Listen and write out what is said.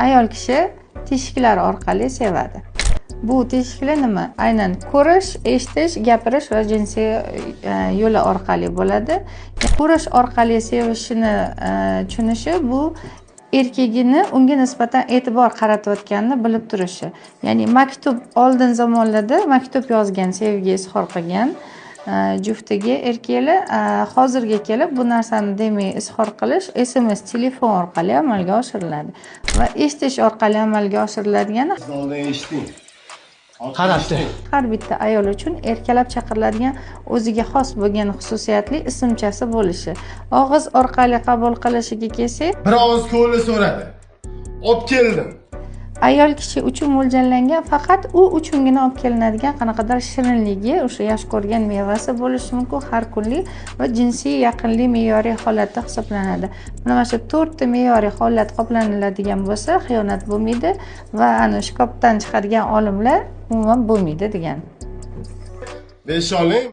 ayol kishi teshiklar orqali sevadi. Bu teshiklar nima? Aynan ko'rish, eshitish, gapirish va jinsiy yo'li orqali bo'ladi. Ko'rish orqali sevishini tushunishi bu erkagini unga nisbatan e'tibor qaratayotganini bilib turishi. Ya'ni maktub oldin zamonlarda maktub yozgan, sevgi izhor qilgan juftiga erkaklar hozirga kelib bu narsani demay izhor qilish SMS telefon orqali amalga oshiriladi va eshitish orqali amalga oshiriladigani har bitta ayol uchun erkalab chaqiriladigan o'ziga xos bo'lgan xususiyatli ismchasi bo'lishi. Og'iz orqali qabul qilishiga kelsak, bir og'iz ko'lni so'radi. Olib keldim. Ayol kishi uchun mo'ljallangan faqat u uchungina olib kelinadigan qanaqadir shirinligi, o'sha yaxshi ko'rgan mevasi bo'lishi mumkin, har kunlik va jinsiy yaqinlik me'yoriy holatda hisoblanadi. Mana shu 4 ta me'yoriy holat qoplaniladigan bo'lsa, xiyonat bo'lmaydi va ana shkopdan chiqadigan olimlar umuman bo'lmaydi degan. 5 oling.